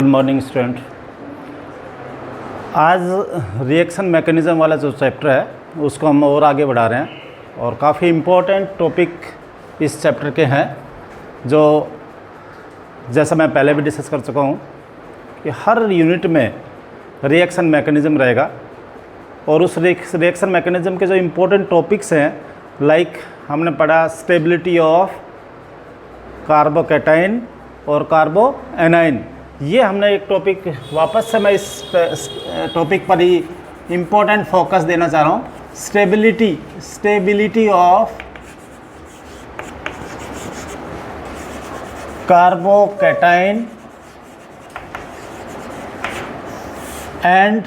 Good morning student. आज reaction mechanism वाला जो चैप्टर है उसको हम और आगे बढ़ा रहे हैं और काफ़ी इम्पोर्टेंट टॉपिक इस चैप्टर के हैं, जो जैसा मैं पहले भी डिस्कस कर चुका हूँ कि हर यूनिट में रिएक्शन मैकेनिज़्म रहेगा और उस रिएक्शन मैकेनिज़्म के जो इम्पोर्टेंट टॉपिक्स हैं, लाइक हमने पढ़ा स्टेबिलिटी ऑफ कार्बोकैटाइन और कार्बोएनाइन। ये हमने एक टॉपिक वापस से मैं इस टॉपिक पर ही इम्पोर्टेंट फोकस देना चाह रहा हूँ। स्टेबिलिटी ऑफ कार्बोकैटाइन एंड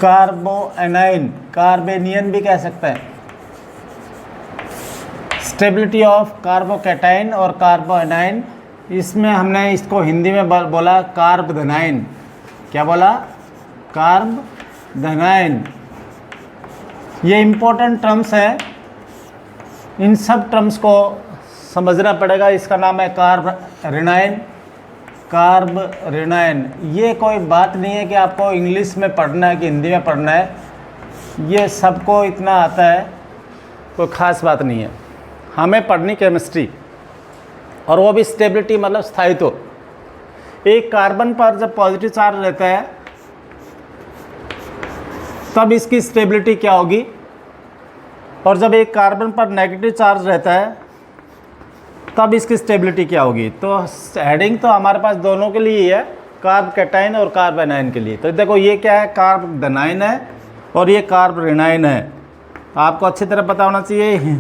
कार्बोएनाइन, कार्बेनियन भी कह सकते हैं। स्टेबिलिटी ऑफ कार्बोकैटाइन और कार्बोएनाइन, इसमें हमने इसको हिंदी में बोला कार्बधनाइन। क्या बोला? कार्बधनाइन। ये इम्पोर्टेंट टर्म्स हैं, इन सब टर्म्स को समझना पड़ेगा। इसका नाम है कार्बरेनाइन। ये कोई बात नहीं है कि आपको इंग्लिश में पढ़ना है कि हिंदी में पढ़ना है, ये सबको इतना आता है, कोई ख़ास बात नहीं है। हमें पढ़नी केमिस्ट्री, और वो भी स्टेबिलिटी मतलब स्थायित्व। एक कार्बन पर जब पॉजिटिव चार्ज रहता है तब इसकी स्टेबिलिटी क्या होगी, और जब एक कार्बन पर नेगेटिव चार्ज रहता है तब इसकी स्टेबिलिटी क्या होगी। तो हेडिंग तो हमारे पास दोनों के लिए ही है, कार्बोकैटाइन और कार्बोएनाइन के लिए। तो देखो ये क्या है, कार्बधनाइन है और ये कार्बरेनाइन है। आपको अच्छी तरह पता होना चाहिए,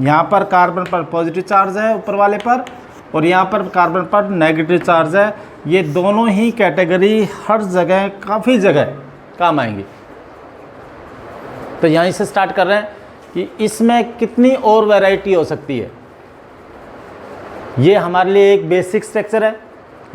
यहाँ पर कार्बन पर पॉजिटिव चार्ज है ऊपर वाले पर, और यहाँ पर कार्बन पर नेगेटिव चार्ज है। ये दोनों ही कैटेगरी हर जगह, काफ़ी जगह काम आएंगी। तो यहीं से स्टार्ट कर रहे हैं कि इसमें कितनी और वैरायटी हो सकती है। ये हमारे लिए एक बेसिक स्ट्रक्चर है।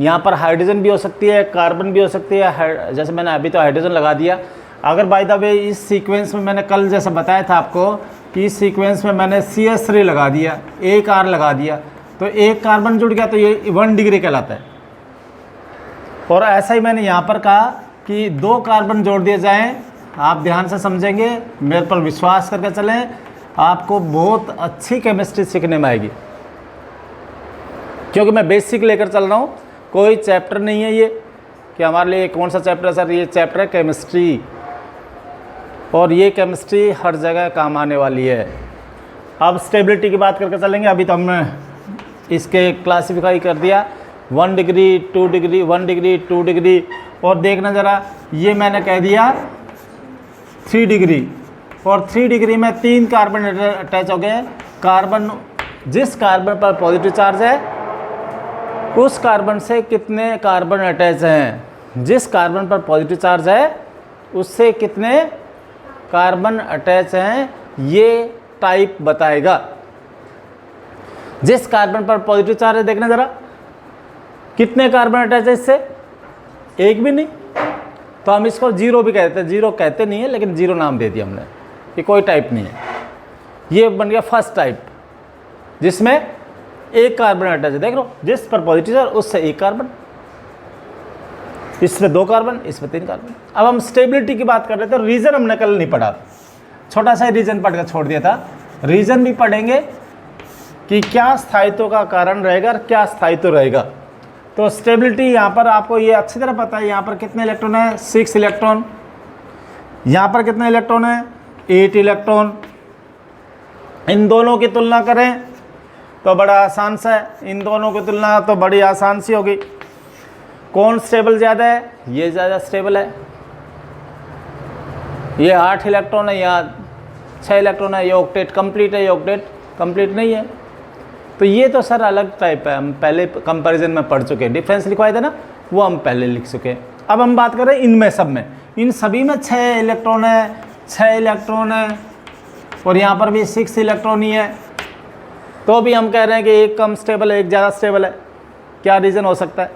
यहाँ पर हाइड्रोजन भी हो सकती है, कार्बन भी हो सकती है। जैसे मैंने अभी तो हाइड्रोजन लगा दिया। अगर बाय द वे इस सीक्वेंस में मैंने कल जैसा बताया था आपको कि इस सीक्वेंस में मैंने CH3 लगा दिया, एक R लगा दिया, तो एक कार्बन जुड़ गया, तो ये 1 डिग्री कहलाता है। और ऐसा ही मैंने यहाँ पर कहा कि 2 कार्बन जोड़ दिए जाएं। आप ध्यान से समझेंगे, मेरे पर विश्वास करके चलें, आपको बहुत अच्छी केमिस्ट्री सीखने में आएगी, क्योंकि मैं बेसिक लेकर चल रहा हूँ। कोई चैप्टर नहीं है ये कि हमारे लिए कौन सा चैप्टर है सर, ये चैप्टर है केमिस्ट्री, और ये केमिस्ट्री हर जगह काम आने वाली है। अब स्टेबिलिटी की बात करके चलेंगे। अभी तो हमने इसके क्लासिफाई कर दिया 1 डिग्री, 2 डिग्री, 1 डिग्री, 2 डिग्री, और देखना ज़रा, ये मैंने कह दिया 3 डिग्री, और 3 डिग्री में 3 कार्बन अटैच हो गए। कार्बन, जिस कार्बन पर पॉजिटिव चार्ज है उस कार्बन से कितने कार्बन अटैच हैं, जिस कार्बन पर पॉजिटिव चार्ज है उससे कितने कार्बन अटैच हैं, ये टाइप बताएगा। जिस कार्बन पर पॉजिटिव चार्ज है, देखना ज़रा कितने कार्बन अटैच है इससे, एक भी नहीं। तो हम इसको जीरो भी कहते हैं, जीरो कहते नहीं है लेकिन जीरो नाम दे दिया हमने, ये कोई टाइप नहीं है। ये बन गया फर्स्ट टाइप, जिसमें एक कार्बन अटैच है। देख लो, जिस पर पॉजिटिव चार्ज उससे एक कार्बन, इसमें 2 कार्बन, इसमें 3 कार्बन। अब हम स्टेबिलिटी की बात कर रहे थे। रीजन हमने कल नहीं पढ़ा, छोटा सा रीजन पढ़ कर छोड़ दिया था। रीजन भी पढ़ेंगे कि क्या स्थायित्व का कारण रहेगा और क्या स्थायित्व रहेगा। तो स्टेबिलिटी यहाँ पर आपको ये अच्छी तरह पता है, यहाँ पर कितने इलेक्ट्रॉन है, 6 इलेक्ट्रॉन। यहाँ पर कितने इलेक्ट्रॉन है, 8 इलेक्ट्रॉन। इन दोनों की तुलना करें तो बड़ा आसान सा है, इन दोनों की तुलना तो बड़ी आसान सी होगी। कौन स्टेबल ज़्यादा है, ये ज़्यादा स्टेबल है। ये 8 इलेक्ट्रॉन है, यहाँ 6 इलेक्ट्रॉन है। ये ऑक्टेट कंप्लीट है, ये ऑक्टेट कंप्लीट नहीं है। तो ये तो सर अलग टाइप है, हम पहले कंपैरिजन में पढ़ चुके हैं। डिफरेंस लिखवाए थे ना, वो हम पहले लिख चुके हैं। अब हम बात करें इनमें सब में, इन सभी में 6 इलेक्ट्रॉन है, 6 इलेक्ट्रॉन है, और यहाँ पर भी 6 इलेक्ट्रॉन ही है। तो भी हम कह रहे हैं कि एक कम स्टेबल है, एक ज़्यादा स्टेबल है। क्या रीज़न हो सकता है?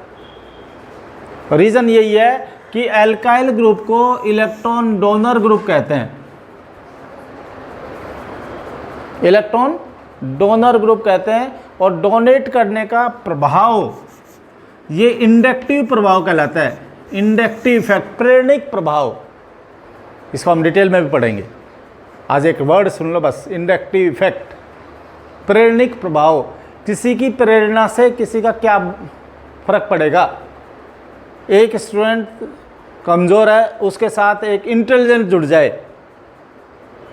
रीज़न यही है कि एल्काइल ग्रुप को इलेक्ट्रॉन डोनर ग्रुप कहते हैं। इलेक्ट्रॉन डोनर ग्रुप कहते हैं, और डोनेट करने का प्रभाव ये इंडक्टिव प्रभाव कहलाता है, इंडक्टिव इफेक्ट, प्रेरणिक प्रभाव। इसको हम डिटेल में भी पढ़ेंगे। आज एक वर्ड सुन लो बस, इंडक्टिव इफेक्ट, प्रेरणिक प्रभाव। किसी की प्रेरणा से किसी का क्या फर्क पड़ेगा। एक स्टूडेंट कमज़ोर है, उसके साथ एक इंटेलिजेंट जुड़ जाए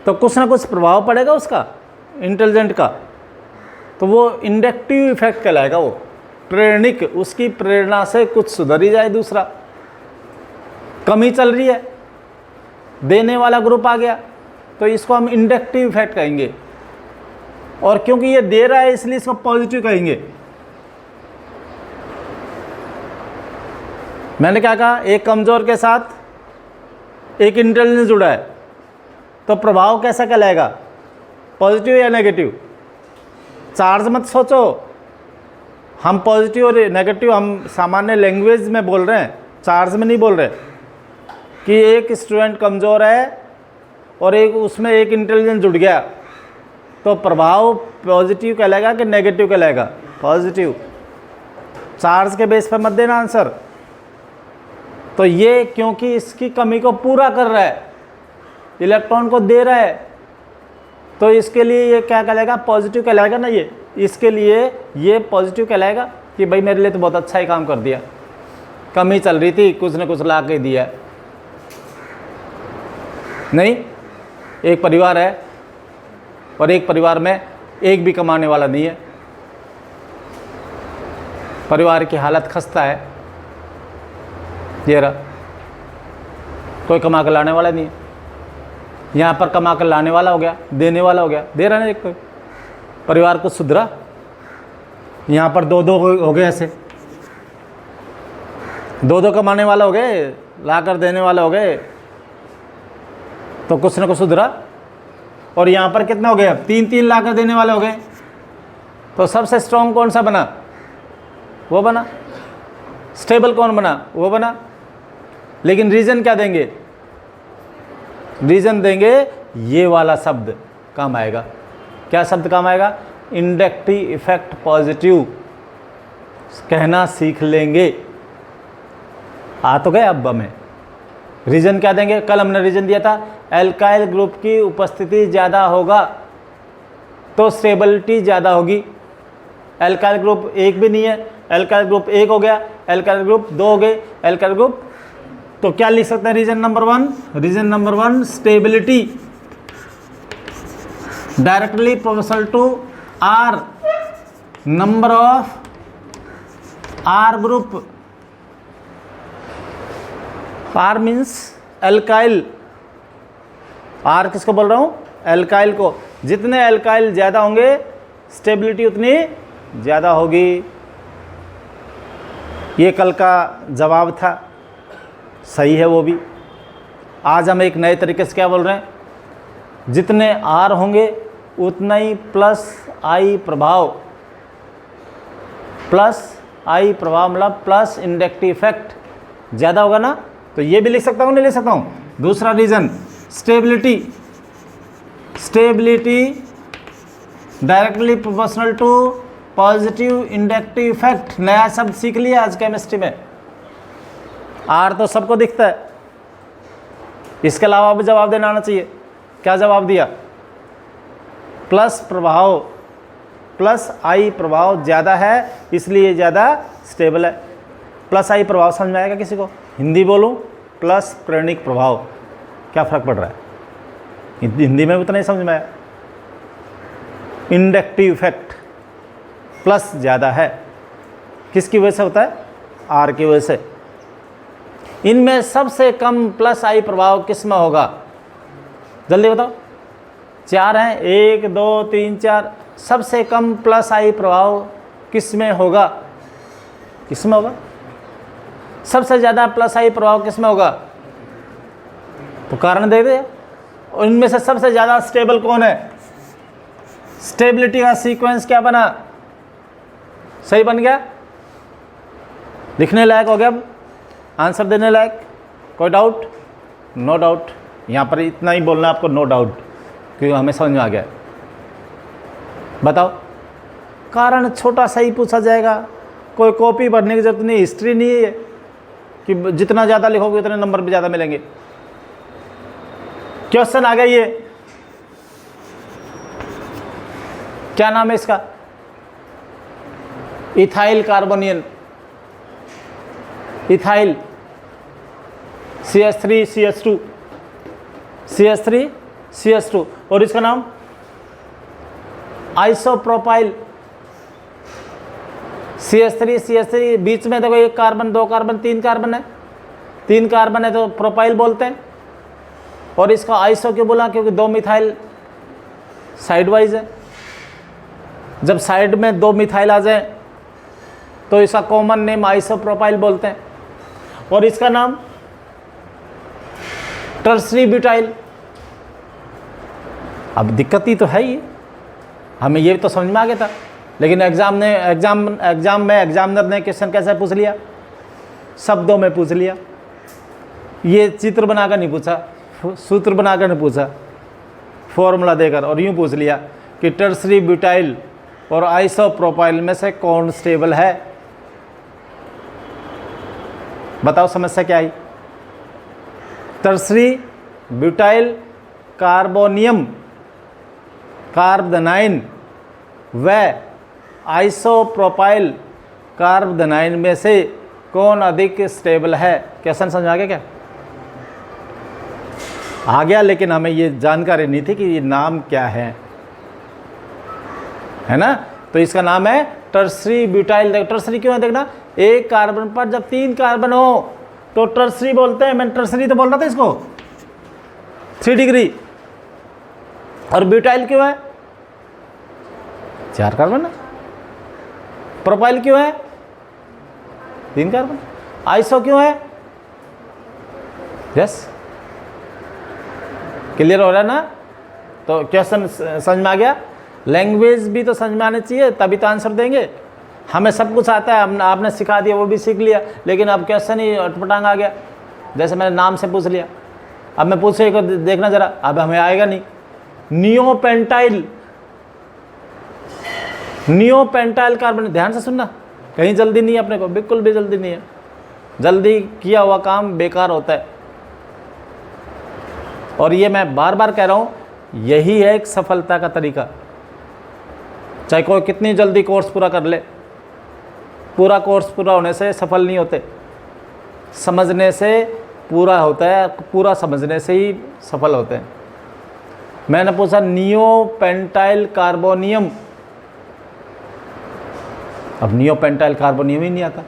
तो कुछ ना कुछ प्रभाव पड़ेगा उसका, इंटेलिजेंट का, तो वो इंडक्टिव इफेक्ट कहलाएगा। वो प्रेरणिक, उसकी प्रेरणा से कुछ सुधर ही जाए दूसरा। कमी चल रही है, देने वाला ग्रुप आ गया, तो इसको हम इंडक्टिव इफेक्ट कहेंगे। और क्योंकि ये दे रहा है इसलिए इसको पॉजिटिव कहेंगे। मैंने क्या कहा, एक कमज़ोर के साथ एक इंटेलिजेंस जुड़ा है, तो प्रभाव कैसा कहलाएगा, पॉजिटिव या नेगेटिव। चार्ज मत सोचो, हम पॉजिटिव और नेगेटिव हम सामान्य लैंग्वेज में बोल रहे हैं, चार्ज में नहीं बोल रहे। कि एक स्टूडेंट कमज़ोर है और एक उसमें एक इंटेलिजेंस जुड़ गया, तो प्रभाव पॉजिटिव कहलाएगा कि नेगेटिव कहलाएगा, पॉजिटिव। चार्ज के बेस पर मत देना आंसर। तो ये क्योंकि इसकी कमी को पूरा कर रहा है, इलेक्ट्रॉन को दे रहा है, तो इसके लिए ये क्या कहलाएगा, पॉजिटिव कहलाएगा ना। ये इसके लिए ये पॉजिटिव कहलाएगा कि भाई मेरे लिए तो बहुत अच्छा ही काम कर दिया, कमी चल रही थी, कुछ न कुछ ला के दिया। नहीं, एक परिवार है और एक परिवार में एक भी कमाने वाला नहीं है, परिवार की हालत खस्ता है, ये रहा, कोई कमा कर लाने वाला नहीं है। यहाँ पर कमा कर लाने वाला हो गया, देने वाला हो गया, दे रहा नहीं कोई, परिवार को सुधरा। यहाँ पर दो हो गए, ऐसे दो कमाने वाला हो गए, ला कर देने वाला हो गए, तो कुछ न कुछ सुधरा। और यहाँ पर कितना हो गया, तीन ला कर देने वाले हो गए, तो सबसे स्ट्रॉन्ग कौन सा बना, वो बना। स्टेबल कौन बना, वो बना। लेकिन रीजन क्या देंगे, रीजन देंगे ये वाला शब्द काम आएगा। क्या शब्द काम आएगा, इंडक्टिव इफेक्ट पॉजिटिव कहना सीख लेंगे। आ तो गए अब हमें। रीजन क्या देंगे, कल हमने रीजन दिया था, एल्काइल ग्रुप की उपस्थिति ज़्यादा होगा तो स्टेबिलिटी ज़्यादा होगी। एल्काइल ग्रुप एक भी नहीं है, एल्काइल ग्रुप एक हो गया, एल्काइल ग्रुप दो हो गए, एल्काइल ग्रुप, तो क्या लिख सकते हैं reason number one, reason number one stability directly proportional to R number of R group. R means alkyl, R किसको बोल रहा हूँ, एल्काइल को। जितने एल्काइल ज़्यादा होंगे स्टेबिलिटी उतनी ज़्यादा होगी। ये कल का जवाब था, सही है वो भी। आज हम एक नए तरीके से क्या बोल रहे हैं, जितने आर होंगे उतना ही प्लस आई प्रभाव, प्लस आई प्रभाव मतलब प्लस इंडक्टिव इफेक्ट ज़्यादा होगा ना। तो ये भी लिख सकता हूँ, नहीं लिख सकता हूँ। दूसरा reason stability, stability directly proportional to positive inductive effect. नया शब्द सीख लिया आज केमिस्ट्री में। आर तो सबको दिखता है, इसके अलावा भी जवाब देना आना चाहिए। क्या जवाब दिया, प्लस प्रभाव, प्लस आई प्रभाव ज़्यादा है इसलिए ज़्यादा स्टेबल है। प्लस आई प्रभाव समझ में आएगा किसी को, हिंदी बोलूँ, प्लस प्रेरणिक प्रभाव, क्या फ़र्क पड़ रहा है, हिंदी में भी उतना ही समझ में आया। इंडक्टिव इफेक्ट प्लस ज़्यादा है, किसकी वजह से होता है, आर की वजह से। इनमें सबसे कम प्लस आई प्रभाव किस में होगा, जल्दी बताओ। चार हैं, 1 2 3 4, सबसे कम प्लस आई प्रभाव किस में होगा, किस में होगा, सबसे ज़्यादा प्लस आई प्रभाव किस में होगा, तो कारण दे दे। और इनमें से सबसे ज़्यादा स्टेबल कौन है, स्टेबिलिटी का सीक्वेंस क्या बना, सही बन गया, लिखने लायक हो गया, अब आंसर देने लायक, कोई डाउट, नो डाउट। यहाँ पर इतना ही बोलना आपको, नो डाउट, क्योंकि हमें समझ में आ गया। बताओ, कारण छोटा सा ही पूछा जाएगा, कोई कॉपी भरने की जरूरत नहीं, हिस्ट्री नहीं है कि जितना ज़्यादा लिखोगे उतने नंबर भी ज़्यादा मिलेंगे। क्वेश्चन आ गया ये, क्या नाम है इसका? Ethyl कार्बोनियन, ethyl CH3 CH2 CH3 CH2, और इसका नाम आइसोप्रोपाइल CH3 CH3। बीच में देखो एक कार्बन, दो कार्बन, तीन कार्बन है, तीन कार्बन है तो प्रोपाइल बोलते हैं। और इसका आइसो क्यों बोला? क्योंकि दो मिथाइल साइड वाइज है। जब साइड में दो मिथाइल आ जाए तो इसका कॉमन नेम आइसोप्रोपाइल बोलते हैं। और इसका नाम टर्सरी ब्यूटाइल। अब दिक्कत ही तो है ये, हमें ये तो समझ में आ गया था, लेकिन एग्जाम में एग्जामिनर ने क्वेश्चन कैसे पूछ लिया? शब्दों में पूछ लिया। ये चित्र बनाकर नहीं पूछा, सूत्र बनाकर नहीं पूछा, फॉर्मूला देकर, और यूँ पूछ लिया कि टर्सरी ब्यूटाइल और आइसोप्रोपाइल में से कौन स्टेबल है? बताओ समस्या क्या आई? टर्सरी ब्यूटाइल कार्बोनियम कार्बोनाइन व आइसोप्रोपाइल कार्बोनाइन में से कौन अधिक स्टेबल है? क्वेश्चन समझ आ गया क्या? आ गया, लेकिन हमें ये जानकारी नहीं थी कि ये नाम क्या है ना? तो इसका नाम है टर्सरी ब्यूटाइल। टर्सरी क्यों है देखना, एक कार्बन पर जब तीन कार्बन हो तो टर्सरी बोलते हैं। मैं टर्सरी तो बोल रहा था इसको, 3 डिग्री। और ब्यूटाइल क्यों है? 4 कार्बन है। प्रोपाइल क्यों है? 3 कार्बन। आइसो क्यों है? यस, क्लियर हो रहा है ना? तो क्वेश्चन समझ में आ गया। लैंग्वेज भी तो समझ में आनी चाहिए, तभी तो आंसर देंगे। हमें सब कुछ आता है, आपने सिखा दिया, वो भी सीख लिया, लेकिन अब क्वेश्चन ही अटपटांग आ गया। जैसे मैंने नाम से पूछ लिया, अब मैं पूछे देखना जरा, अब हमें आएगा नहीं। नियोपेंटाइल, नियोपेंटाइल कार्बन, ध्यान से सुनना, कहीं जल्दी नहीं है अपने को, बिल्कुल भी जल्दी नहीं है। जल्दी किया हुआ काम बेकार होता है। और ये मैं बार बार कह रहा हूँ, यही है एक सफलता का तरीका। चाहे कोई कितनी जल्दी कोर्स पूरा कर ले, पूरा कोर्स पूरा होने से सफल नहीं होते, समझने से पूरा होता है, पूरा समझने से ही सफल होते हैं। मैंने पूछा नियोपेंटाइल कार्बोनियम, अब नियोपेंटाइल कार्बोनियम ही नहीं आता।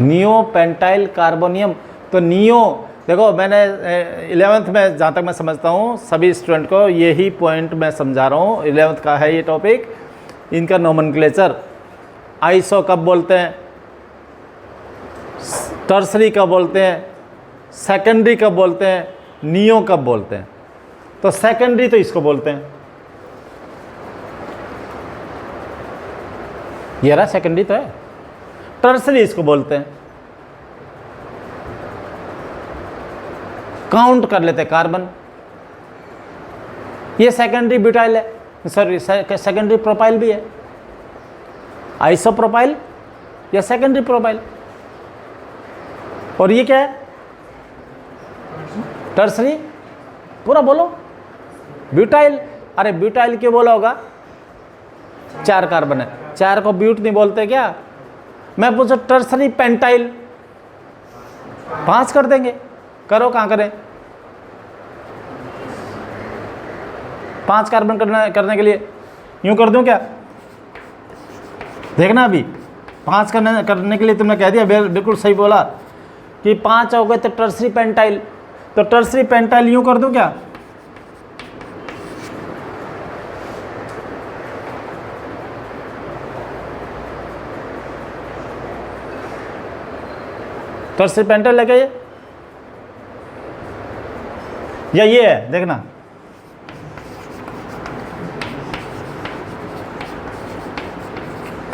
नियोपेंटाइल कार्बोनियम, तो नियो देखो, मैंने 11th में जहाँ तक मैं समझता हूँ सभी स्टूडेंट को यही पॉइंट मैं समझा रहा हूँ। 11th का है ये टॉपिक, इनका नोमेनक्लेचर। आइसो कब बोलते हैं, टर्सरी कब बोलते हैं, सेकेंडरी कब बोलते हैं, नियो कब बोलते हैं। तो सेकेंडरी तो इसको बोलते हैं, ये रहा सेकेंडरी तो है। टर्सरी इसको बोलते हैं। काउंट कर लेते हैं कार्बन, ये सेकेंडरी ब्यूटाइल है, सॉरी सेकेंडरी प्रोपाइल भी है। आइसो प्रोपाइल या सेकेंडरी प्रोपाइल। और ये क्या है? टर्सरी, पूरा बोलो। ब्यूटाइल, अरे ब्यूटाइल क्यों बोला होगा? 4 कार्बन है, 4 को ब्यूट नहीं बोलते क्या? मैं पूछा टर्सरी पेंटाइल, 5 कर देंगे, करो कहाँ करें? 5 कार्बन करने के लिए यूं कर दूं क्या? देखना, अभी 5 करने के लिए तुमने कह दिया, बिल्कुल सही बोला कि 5 हो गए तो टर्सरी पेंटाइल। तो टर्सरी पेंटाइल यूं कर दूं क्या? टर्सरी पेंटाइल लगे ये, या ये है, देखना।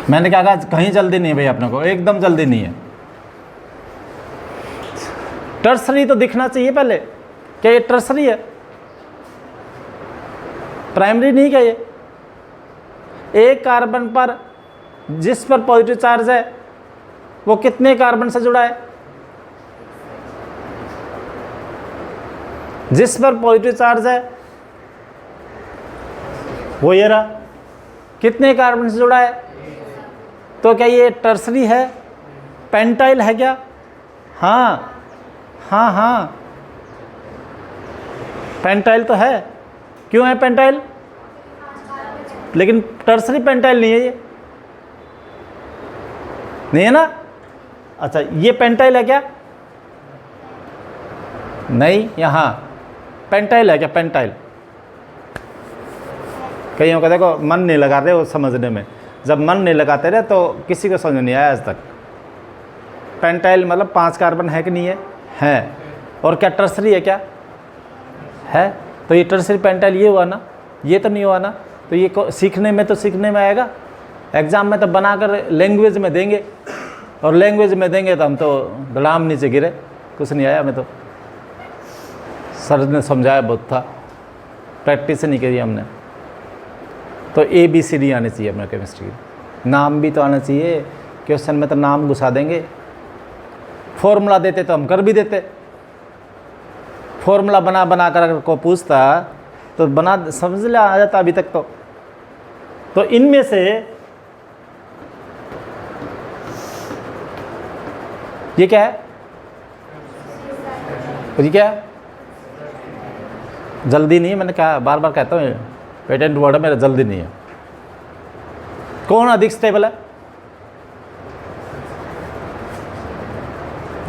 मैंने क्या कहा? कहीं जल्दी नहीं है भाई, अपने को एकदम जल्दी नहीं है। टर्सरी तो दिखना चाहिए पहले, क्या ये टर्सरी है? प्राइमरी नहीं क्या ये? एक कार्बन पर जिस पर पॉजिटिव चार्ज है वो कितने कार्बन से जुड़ा है? जिस पर पॉजिटिव चार्ज है वो ये रहा, कितने कार्बन से जुड़ा है? तो क्या ये टर्सरी है, पेंटाइल है क्या? हाँ हाँ हाँ, पेंटाइल तो है। क्यों है पेंटाइल? लेकिन टर्सरी पेंटाइल नहीं है, ये नहीं है ना। अच्छा, ये पेंटाइल है क्या? नहीं, यहाँ पेंटाइल है क्या? पेंटाइल कईयों का देखो मन नहीं लगा रहे वो समझने में, जब मन नहीं लगाते रहे तो किसी को समझ नहीं आया आज तक। पेंटाइल मतलब 5 कार्बन है कि नहीं है? है। और क्या टर्सरी है क्या? है। तो ये टर्सरी पेंटाइल ये हुआ ना, ये तो नहीं हुआ ना। तो ये सीखने में आएगा, एग्ज़ाम में तो बनाकर लैंग्वेज में देंगे, और लैंग्वेज में देंगे तो हम तो धड़ाम नीचे गिरे, कुछ नहीं आया हमें तो। सर ने समझाया बहुत था, प्रैक्टिस नहीं करी हमने। तो ABCD आनी चाहिए अपना केमिस्ट्री की, नाम भी तो आना चाहिए। क्वेश्चन में तो नाम घुसा देंगे, फॉर्मूला देते तो हम कर भी देते। फॉर्मूला बना कर अगर को पूछता तो बना समझ ले आ जाता अभी तक तो इनमें से ये क्या है? ये क्या है? जल्दी नहीं है, मैंने कहा बार बार कहता हूँ, पेटेंट वर्ड है मेरा, जल्दी नहीं है। कौन अधिक स्टेबल है,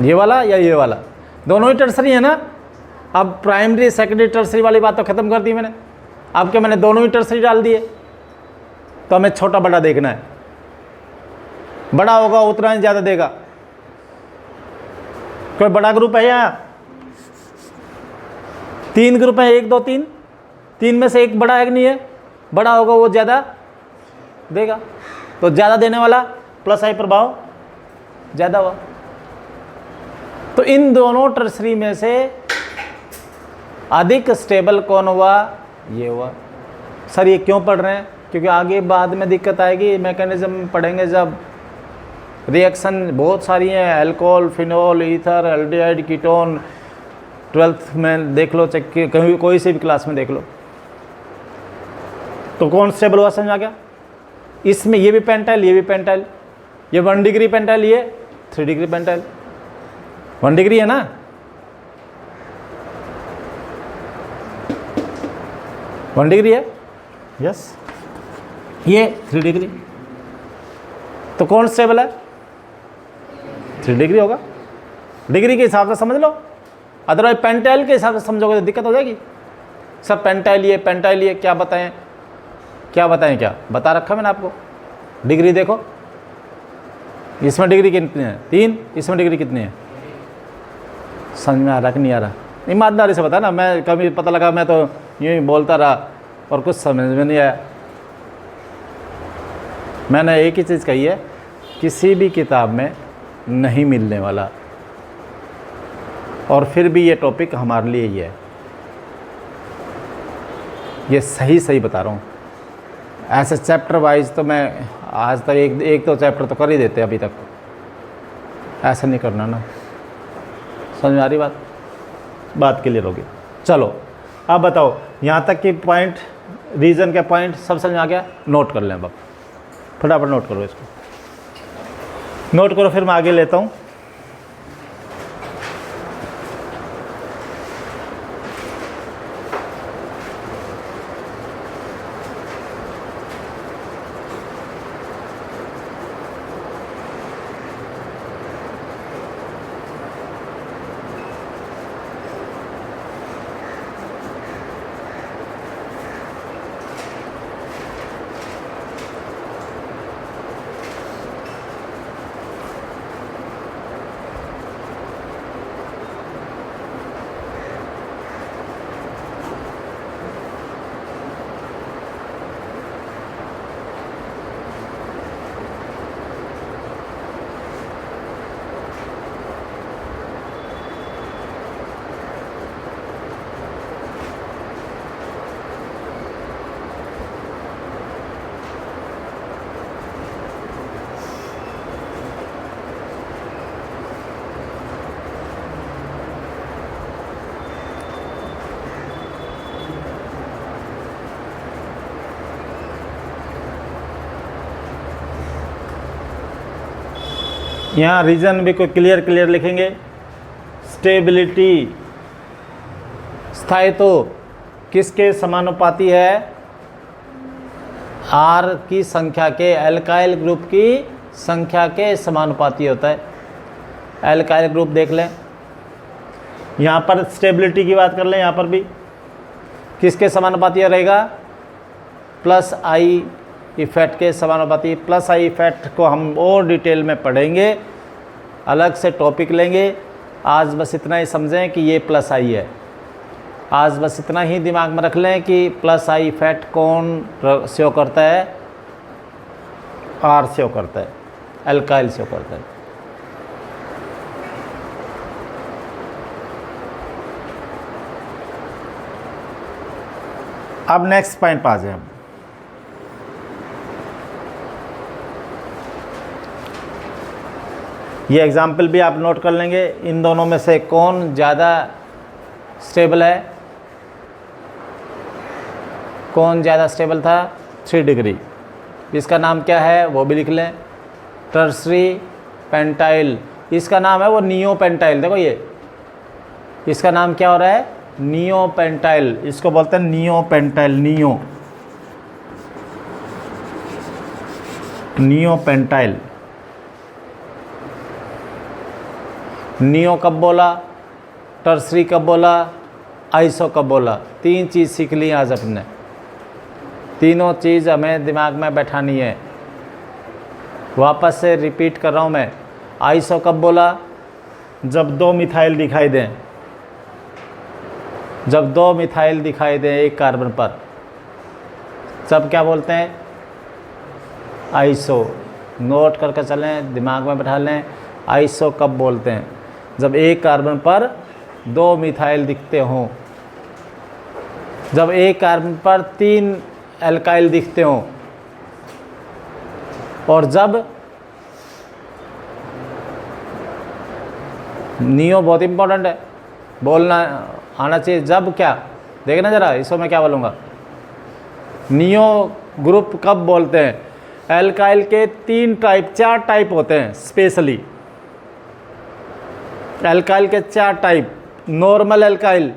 ये वाला या ये वाला? दोनों ही टर्सरी है ना। अब प्राइमरी सेकेंडरी टर्सरी वाली बात तो ख़त्म कर दी मैंने। अब क्या मैंने दोनों ही टर्सरी डाल दिए, तो हमें छोटा बड़ा देखना है। बड़ा होगा उतना ही ज़्यादा देगा। कोई बड़ा ग्रुप है यहाँ? 3 ग्रुप है, 1 2 3। 3 में से एक बड़ा है कि नहीं है? बड़ा होगा वो ज़्यादा देगा, तो ज़्यादा देने वाला प्लस आई प्रभाव ज़्यादा हुआ। तो इन दोनों टर्सरी में से अधिक स्टेबल कौन हुआ? ये हुआ। सर ये क्यों पढ़ रहे हैं? क्योंकि आगे बाद में दिक्कत आएगी, मैकेनिज्म पढ़ेंगे जब। रिएक्शन बहुत सारी हैं, alcohol, phenol, ether, aldehyde, ketone. 12th में देख लो, चाहे कहीं कोई सी भी क्लास में देख लो। तो कौन स्टेबल हुआ समझ आ गया? इसमें ये भी पेंटाइल, ये भी पेंटाइल, ये 1 डिग्री पेंटाइल, ये 3 डिग्री पेंटाइल। 1 डिग्री है ना, वन डिग्री है, यस। ये 3 डिग्री, तो कौन स्टेबल है? 3 डिग्री होगा। डिग्री के हिसाब से समझ लो, अदरवाइज पेंटाइल के हिसाब से समझोगे तो दिक्कत हो जाएगी। सब पेंटाइल ये, पेंटाइल ये, क्या बताएं क्या बताएं? क्या बता रखा मैंने आपको? डिग्री देखो, इसमें डिग्री कितनी है? 3। इसमें डिग्री कितनी है? समझ में आ रहा कि नहीं आ रहा? ईमानदारी से बता ना, मैं कभी पता लगा मैं तो यूँ ही बोलता रहा और कुछ समझ में नहीं आया। मैंने एक ही चीज़ कही है, किसी भी किताब में नहीं मिलने वाला, और फिर भी ये टॉपिक हमारे लिए ही है। ये सही बता रहा हूँ। ऐसे चैप्टर वाइज तो मैं आज तक एक तो चैप्टर तो कर ही देते अभी तक। ऐसा नहीं करना ना, समझ में आ रही बात क्लियर होगी। चलो अब बताओ, यहाँ तक की पॉइंट, रीज़न के पॉइंट सब समझ में आ गया? नोट कर लें अब, फटाफट नोट करो इसको, नोट करो, फिर मैं आगे लेता हूँ। यहाँ रीजन भी कोई क्लियर लिखेंगे। स्टेबिलिटी, स्थायित्व किसके समानुपाती है? आर की संख्या के, एल्काइल ग्रुप की संख्या के समानुपाती होता है। एल्काइल ग्रुप देख लें, यहाँ पर स्टेबिलिटी की बात कर लें, यहाँ पर भी किसके समानुपाती रहेगा? प्लस आई इफेक्ट के समानुपाती। प्लस आई इफेक्ट को हम और डिटेल में पढ़ेंगे, अलग से टॉपिक लेंगे। आज बस इतना ही समझें कि ये प्लस आई है। आज बस इतना ही दिमाग में रख लें कि प्लस आई इफेक्ट कौन शो करता है? आर शो करता है, एल्काइल शो करता है। अब नेक्स्ट पॉइंट पर आ जाए हम। ये एग्जाम्पल भी आप नोट कर लेंगे। इन दोनों में से कौन ज़्यादा स्टेबल है? कौन ज़्यादा स्टेबल था? 3 डिग्री। इसका नाम क्या है वो भी लिख लें, टर्सरी पेंटाइल। इसका नाम है वो नियो पेंटाइल। देखो ये इसका नाम क्या हो रहा है? Neo pentyl. इसको बोलते हैं neo pentyl. Neo pentyl. Neo कब बोला, टर्सरी कब बोला, आइसो कब बोला? 3 चीज़ सीख ली आज अपने। तीनों चीज़ हमें दिमाग में बैठानी है। वापस से रिपीट कर रहा हूँ मैं। आइसो कब बोला? जब 2 मिथाइल दिखाई दें। जब 2 मिथाइल दिखाई दें एक कार्बन पर, सब क्या बोलते हैं? आइसो। नोट करके चलें, दिमाग में बैठा लें। आइसो कब बोलते हैं? जब एक कार्बन पर 2 मिथाइल दिखते हों, जब एक कार्बन पर 3 एल्काइल दिखते हों, और जब नियो बहुत इंपॉर्टेंट है, बोलना आना चाहिए। जब क्या, देखना ज़रा इसको मैं क्या बोलूँगा। नियो ग्रुप कब बोलते हैं? एल्काइल के 4 टाइप होते हैं स्पेशली। एल्काइल के 4 टाइप। नॉर्मल एल्काइल,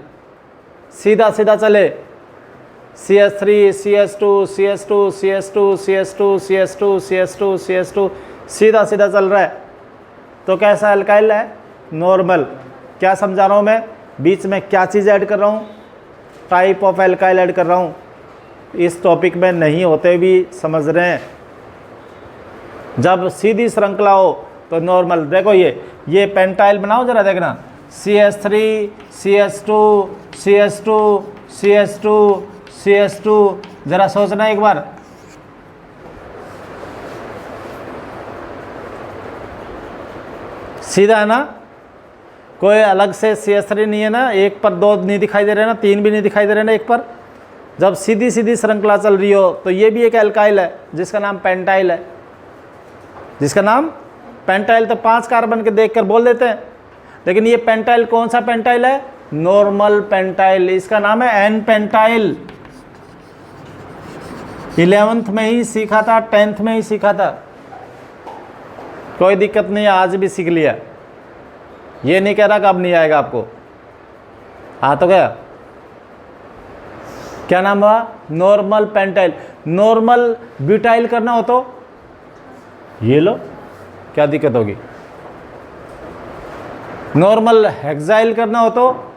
सीधा चले, CH3 CH2 CH2 CH2 CH2 CH2 CH2 CH2, सीधा चल रहा है, तो कैसा एल्काइल है? नॉर्मल। क्या समझा रहा हूँ मैं? बीच में क्या चीज़ ऐड कर रहा हूँ? टाइप ऑफ एल्काइल ऐड कर रहा हूँ। इस टॉपिक में नहीं होते भी समझ रहे हैं। जब सीधी श्रृंखला हो तो नॉर्मल। देखो ये पेंटाइल बनाओ ज़रा, देखना। CH3 CH2 CH2 CH2 CH2, ज़रा सोचना एक बार। सीधा है ना? कोई अलग से CH3 नहीं है ना? एक पर 2 नहीं दिखाई दे रहे ना, 3 भी नहीं दिखाई दे रहे ना एक पर। जब सीधी श्रृंखला चल रही हो तो ये भी एक एल्काइल है जिसका नाम पेंटाइल है। जिसका नाम पेंटाइल। तो 5 कार्बन के देखकर बोल देते हैं, लेकिन ये पेंटाइल कौन सा पेंटाइल है? Normal pentyl. इसका नाम है एन पेंटाइल। 11th में ही सीखा था, 10th में ही सीखा था, कोई दिक्कत नहीं, आज भी सीख लिया। ये नहीं कह रहा कि अब नहीं आएगा आपको। हाँ तो गया। क्या नाम हुआ? Normal pentyl. नॉर्मल ब्यूटाइल करना हो तो ये लो, क्या दिक्कत होगी? नॉर्मल हेक्साइल करना हो तो,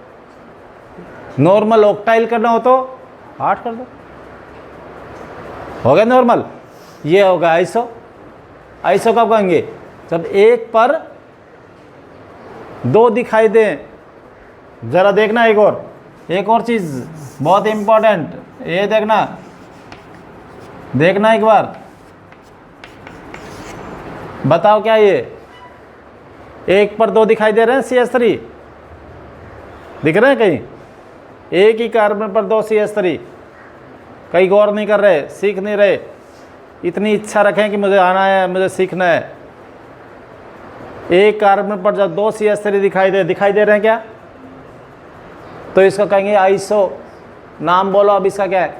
नॉर्मल ऑक्टाइल करना हो तो 8 कर दो, हो गया नॉर्मल। ये होगा आइसो। आइसो कब कहेंगे? जब एक पर 2 दिखाई दें। ज़रा देखना एक और चीज़ बहुत इम्पोर्टेंट, ये देखना एक बार। बताओ क्या ये एक पर 2 दिखाई दे रहे हैं? CH3 दिख रहे हैं कहीं? एक ही कार्बन पर 2 CH3। कहीं गौर नहीं कर रहे, सीख नहीं रहे। इतनी इच्छा रखें कि मुझे आना है, मुझे सीखना है। एक कार्बन पर जब 2 CH3 दिखाई दे रहे हैं क्या, तो इसको कहेंगे आइसो। नाम बोलो अब इसका क्या है?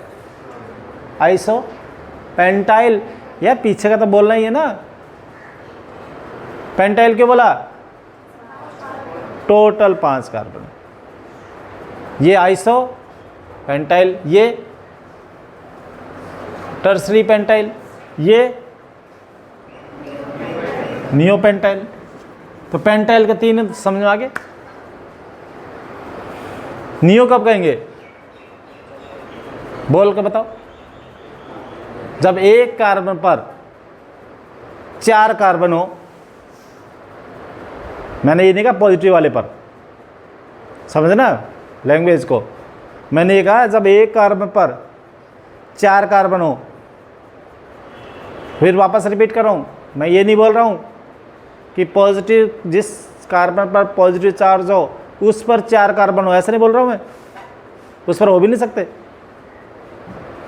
Iso pentyl. या पीछे का तो बोलना ही है ना। पेंटाइल क्यों बोला? Total 5 carbon. ये आइसो पेंटाइल, ये टर्सरी पेंटाइल, ये नियो पेंटाइल। तो पेंटाइल के 3 समझ में आ गए। नियो कब कहेंगे? बोल के बताओ। जब एक कार्बन पर 4 कार्बन हो, मैंने ये नहीं कहा पॉजिटिव वाले पर, समझना लैंग्वेज को। मैंने ये कहा जब एक कार्बन पर 4 कार्बन हो, फिर वापस रिपीट कर रहा हूँ, मैं ये नहीं बोल रहा हूँ कि पॉजिटिव, जिस कार्बन पर पॉजिटिव चार्ज हो उस पर 4 कार्बन हो, ऐसा नहीं बोल रहा हूँ मैं। उस पर हो भी नहीं सकते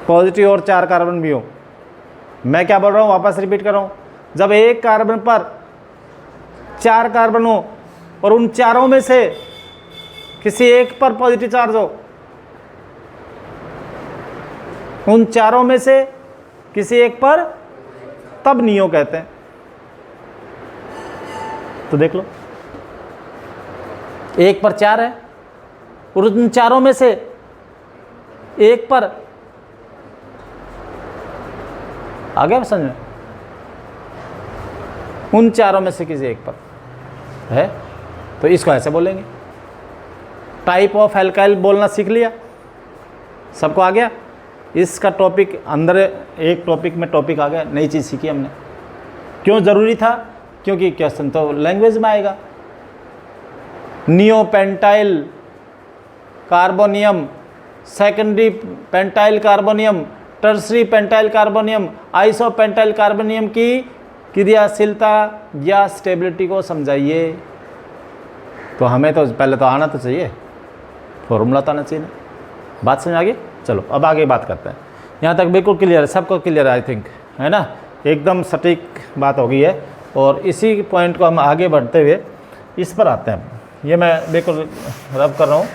पॉजिटिव और 4 कार्बन भी हो। मैं क्या बोल रहा हूँ, वापस रिपीट कर रहा हूँ, जब एक कार्बन पर 4 कार्बन हो और उन चारों में से किसी एक पर पॉजिटिव चार्ज हो, उन चारों में से किसी एक पर, तब नियो कहते हैं। तो देख लो, एक पर 4 है और उन चारों में से एक पर, आ गया समझ में? उन चारों में से किसी एक पर है, तो इसको ऐसे बोलेंगे। टाइप ऑफ एल्काइल बोलना सीख लिया, सबको आ गया। इसका टॉपिक अंदर, एक टॉपिक में टॉपिक आ गया, नई चीज़ सीखी हमने। क्यों ज़रूरी था? क्योंकि क्वेश्चन तो लैंग्वेज में आएगा। Neopentyl carbonium, secondary pentyl carbonium, tertiary pentyl carbonium, isopentyl carbonium की क्रियाशीलता या स्टेबिलिटी को समझाइए। तो हमें तो पहले तो आना तो चाहिए, फॉर्मूला तो आना चाहिए। बात समझ आ गई? चलो अब आगे बात करते हैं। यहाँ तक बिल्कुल क्लियर है, सबको क्लियर है आई थिंक, है ना? एकदम सटीक बात हो गई है। और इसी पॉइंट को हम आगे बढ़ते हुए इस पर आते हैं। ये मैं बिल्कुल रब कर रहा हूँ।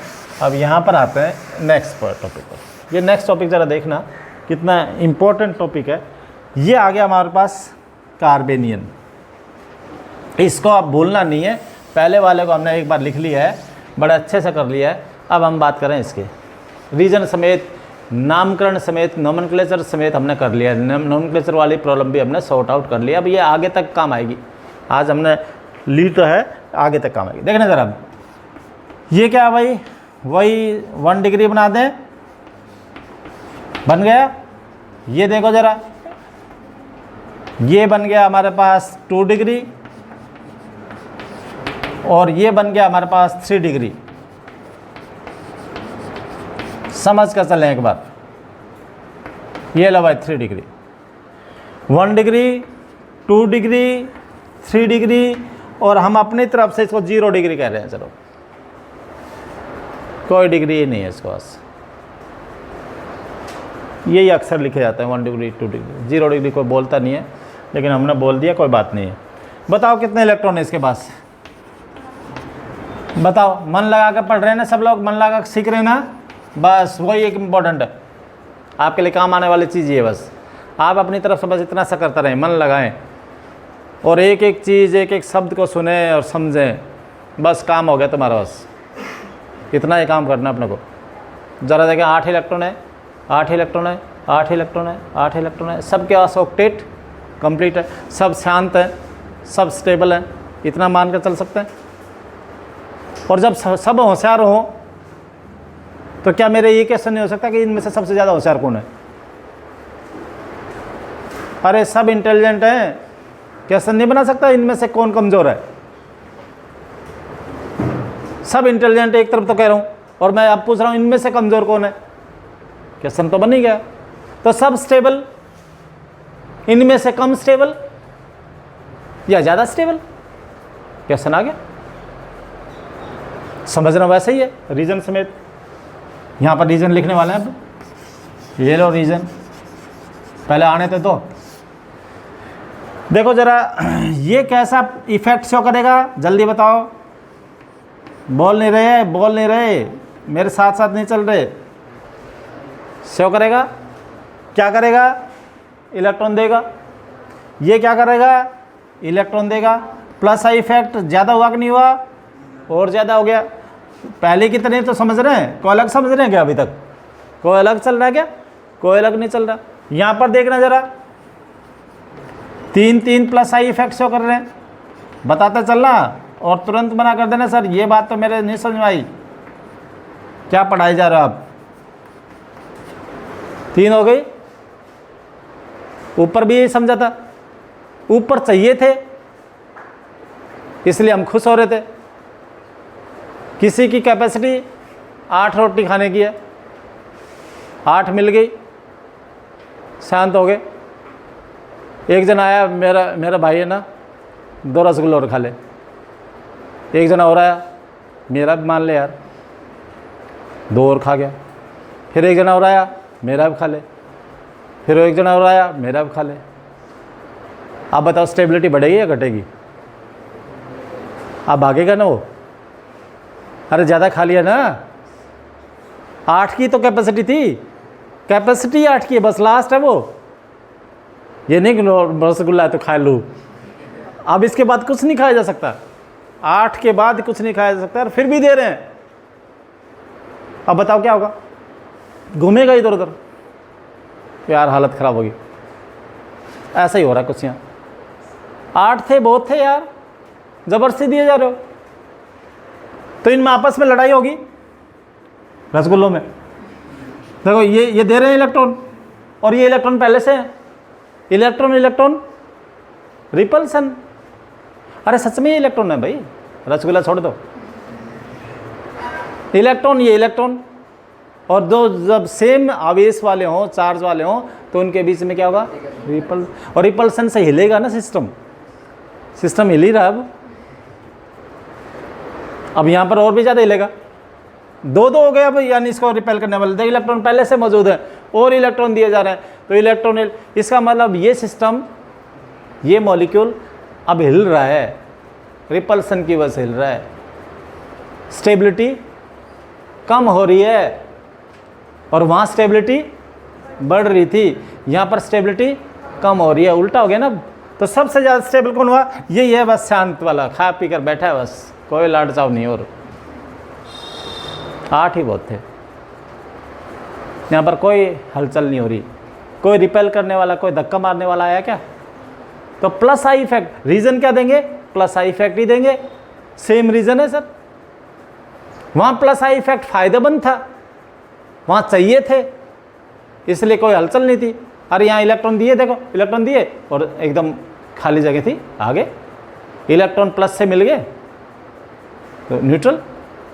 अब यहाँ पर आते हैं नेक्स्ट टॉपिक पर। ये नेक्स्ट टॉपिक ज़रा देखना कितना इम्पोर्टेंट टॉपिक है। ये आ गया हमारे पास कार्बेनियन। इसको आप भूलना नहीं है, पहले वाले को हमने एक बार लिख लिया है, बड़े अच्छे से कर लिया है। अब हम बात करें इसके रीजन समेत, नामकरण समेत, नोमेनक्लेचर समेत हमने कर लिया। नोमेनक्लेचर वाली प्रॉब्लम भी हमने सॉर्ट आउट कर लिया। अब ये आगे तक काम आएगी। आज हमने ली तो है, आगे तक काम आएगी। देखना ज़रा, अब ये क्या है भाई? वही 1 डिग्री बना दें, बन गया। ये देखो ज़रा, ये बन गया हमारे पास 2 डिग्री और ये बन गया हमारे पास 3 डिग्री। समझ कर चलें एक बार। ये लो भाई 3 डिग्री, 1 डिग्री, 2 डिग्री, 3 डिग्री, और हम अपनी तरफ से इसको 0 डिग्री कह रहे हैं। चलो, कोई डिग्री नहीं है इसको, बस यही अक्सर लिखे जाते हैं 1 डिग्री, 2 डिग्री, 0 डिग्री कोई बोलता नहीं है, लेकिन हमने बोल दिया, कोई बात नहीं है। बताओ कितने इलेक्ट्रॉन है इसके पास? बताओ, मन लगा कर पढ़ रहे हैं ना सब लोग? मन लगा कर सीख रहे हैं ना? बस वही एक इम्पॉर्टेंट है, आपके लिए काम आने वाली चीज़ ये। बस आप अपनी तरफ से बस इतना सा करते रहें, मन लगाएं और एक एक चीज़, एक एक शब्द को सुने और समझें। बस काम हो गया तुम्हारा। बस इतना ही काम करना अपने को। ज़रा देखें, 8 इलेक्ट्रॉन है, 8 इलेक्ट्रॉन है, 8 इलेक्ट्रॉन है, 8 इलेक्ट्रॉन है। सबके पास ऑक्टेट कंप्लीट है, सब शांत है, सब स्टेबल है, इतना मान कर चल सकते हैं। और जब सब होशियार हों तो क्या मेरे ये क्वेश्चन नहीं हो सकता कि इनमें से सबसे ज़्यादा होशियार कौन है? अरे सब इंटेलिजेंट हैं, क्वेश्चन नहीं बना सकता इनमें से कौन कमज़ोर है। सब इंटेलिजेंट एक तरफ तो कह रहा हूँ, और मैं अब पूछ रहा हूँ इनमें से कमज़ोर कौन है? क्वेश्चन तो बन ही गया। तो सब स्टेबल, इनमें से कम स्टेबल या ज़्यादा स्टेबल? क्वेश्चन आ गया। समझना वैसे ही है, रीजन समेत। यहाँ पर रीजन लिखने वाले हैं। ये लो रीजन, पहले आने थे तो देखो ज़रा, ये कैसा इफेक्ट शो करेगा? जल्दी बताओ। बोल नहीं रहे, बोल नहीं रहे, मेरे साथ साथ नहीं चल रहे। शो करेगा, क्या करेगा? इलेक्ट्रॉन देगा। ये क्या करेगा? इलेक्ट्रॉन देगा। प्लस आई इफेक्ट ज़्यादा हुआ कि नहीं हुआ, और ज़्यादा हो गया। पहले की तरह तो समझ रहे हैं, कोई अलग समझ रहे हैं क्या? अभी तक कोई अलग चल रहा है क्या? कोई अलग नहीं चल रहा। यहाँ पर देखना ज़रा, 3 प्लस आई इफेक्ट शो कर रहे हैं, बताते चलना और तुरंत मना कर देना सर ये बात तो मेरे नहीं समझ में आई, क्या पढ़ाई जा रहा आप। 3 हो गई, ऊपर भी यही समझा था, ऊपर चाहिए थे इसलिए हम खुश हो रहे थे। किसी की कैपेसिटी 8 रोटी खाने की है, 8 मिल गई, शांत हो गए। एक जन आया, मेरा भाई है ना, 2 रसगुल्ले और खा ले। एक जना और आया, मेरा भी मान ले यार, 2 और खा गया। फिर एक जना और आया, मेरा भी खा ले। फिर एक जना और आया, मेरा भी खा ले। आप बताओ स्टेबिलिटी बढ़ेगी या घटेगी? आप भागेगा ना वो? अरे ज़्यादा खा लिया ना, 8 की तो कैपेसिटी थी, कैपेसिटी 8 की है, बस लास्ट है वो। ये नहीं कि रसगुल्ला है तो खा लूँ, अब इसके बाद कुछ नहीं खाया जा सकता, 8 के बाद कुछ नहीं खाया जा सकता, और फिर भी दे रहे हैं। अब बताओ क्या होगा? घूमेगा इधर उधर, यार हालत ख़राब होगी। ऐसा ही हो रहा है कुछ यहाँ। 8 थे, बहुत थे यार, ज़बरदस्ती दिए जा रहे हो, तो इनमें आपस में लड़ाई होगी रसगुल्लों में। देखो ये दे रहे हैं इलेक्ट्रॉन, और ये इलेक्ट्रॉन पहले से है, इलेक्ट्रॉन रिपल्सन। अरे सच में ये इलेक्ट्रॉन है भाई, रसगुल्ला छोड़ दो। इलेक्ट्रॉन, ये इलेक्ट्रॉन, और दो जब सेम आवेश वाले हों, चार्ज वाले हों, तो उनके बीच में क्या होगा? रिपल, और रिपल्सन से हिलेगा ना सिस्टम हिल ही रहा है अब यहाँ पर और भी ज़्यादा हिलेगा। 2 हो गया भाई, यानी इसको रिपेल करने वाले। देखिए इलेक्ट्रॉन पहले से मौजूद है और इलेक्ट्रॉन दिए जा रहे हैं, तो इलेक्ट्रॉन, इसका मतलब ये सिस्टम, ये मॉलिक्यूल अब हिल रहा है, रिपल्सन की वजह से हिल रहा है। स्टेबिलिटी कम हो रही है, और वहाँ स्टेबिलिटी बढ़ रही थी, यहाँ पर स्टेबिलिटी कम हो रही है, उल्टा हो गया ना। तो सबसे ज़्यादा स्टेबल कौन हुआ? यही है बस, शांत वाला, खा पी कर बैठा है बस, कोई लाड चाव नहीं। और 8 ही बहुत थे, यहाँ पर कोई हलचल नहीं हो रही, कोई रिपेल करने वाला, कोई धक्का मारने वाला आया क्या? तो प्लस आई इफेक्ट, रीज़न क्या देंगे? प्लस आई इफेक्ट ही देंगे, सेम रीज़न है सर। वहाँ प्लस आई इफेक्ट फ़ायदेमंद था, वहाँ चाहिए थे, इसलिए कोई हलचल नहीं थी। अरे यहाँ इलेक्ट्रॉन दिए, देखो इलेक्ट्रॉन दिए और एकदम खाली जगह थी, आगे इलेक्ट्रॉन प्लस से मिल गए तो न्यूट्रल,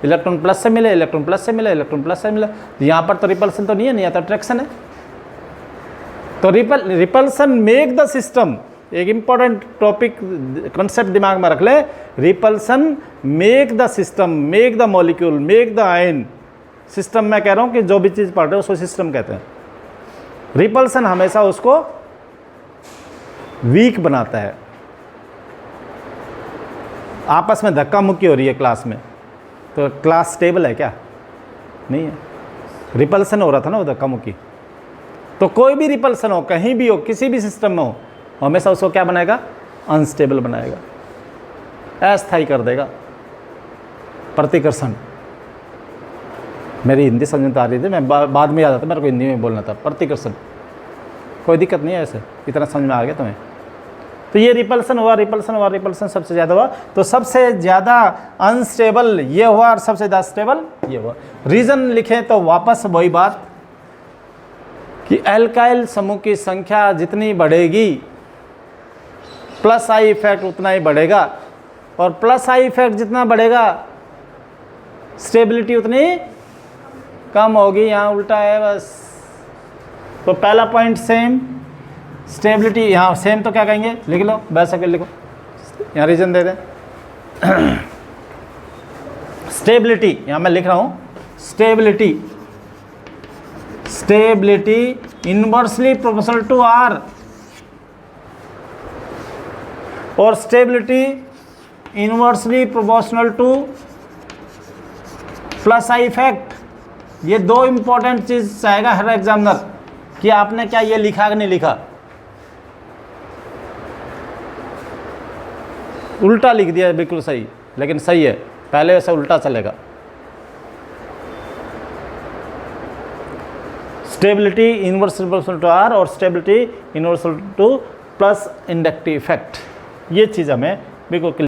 इलेक्ट्रॉन प्लस से मिले, इलेक्ट्रॉन प्लस से मिले, इलेक्ट्रॉन प्लस से मिले। यहाँ पर तो रिपल्सन तो नहीं है, नहीं आता अट्रैक्शन है। तो रिपल्सन मेक द सिस्टम, एक इंपॉर्टेंट टॉपिक कंसेप्ट दिमाग में रख ले, repulsion make the system, make the molecule, make the ion. System मैं कह रहा हूँ कि जो भी चीज़ पढ़ रहे हो उसको सिस्टम कहते हैं। रिपल्सन हमेशा उसको वीक बनाता है। आपस में धक्का मुक्की हो रही है क्लास में, तो क्लास स्टेबल है क्या? नहीं है, रिपल्सन हो रहा था ना वो, धक्का मुक्की। तो कोई भी रिपल्सन हो, कहीं भी हो, किसी भी सिस्टम में हो, हमेशा उसको क्या बनाएगा? अनस्टेबल बनाएगा, अस्थायी कर देगा। प्रतिकर्षण, मेरी हिंदी समझ में तो आ रही थी, मैं बाद में याद आता, मेरे को हिंदी में बोलना था। प्रतिकर्षण, कोई दिक्कत नहीं है, ऐसे इतना समझ में आ गया तुम्हें। तो ये रिपल्सन हुआ, रिपल्सन सबसे ज़्यादा हुआ। तो सबसे ज़्यादा अनस्टेबल ये हुआ और सबसे ज़्यादा स्टेबल ये हुआ। रीज़न लिखें तो वापस वही बात कि एल्काइल समूह की संख्या जितनी बढ़ेगी, प्लस आई इफेक्ट उतना ही बढ़ेगा, और प्लस आई इफेक्ट जितना बढ़ेगा, स्टेबिलिटी उतनी कम होगी। यहाँ उल्टा है बस। तो पहला पॉइंट सेम, स्टेबिलिटी, यहाँ सेम तो क्या कहेंगे? लिख लो, वैसे कर लिखो, यहाँ रीजन दे दें। स्टेबिलिटी, यहाँ मैं लिख रहा हूँ stability, stability inversely proportional to R, और stability inversely proportional to plus I effect. ये 2 इंपॉर्टेंट चीज चाहेगा हर एग्जामिनर कि आपने क्या ये लिखा कि नहीं लिखा। उल्टा लिख दिया है, बिल्कुल सही, लेकिन सही है, पहले वैसे उल्टा चलेगा। Stability inverse proportional to R और stability inverse to plus inductive effect, ये चीज़ हमें बिल्कुल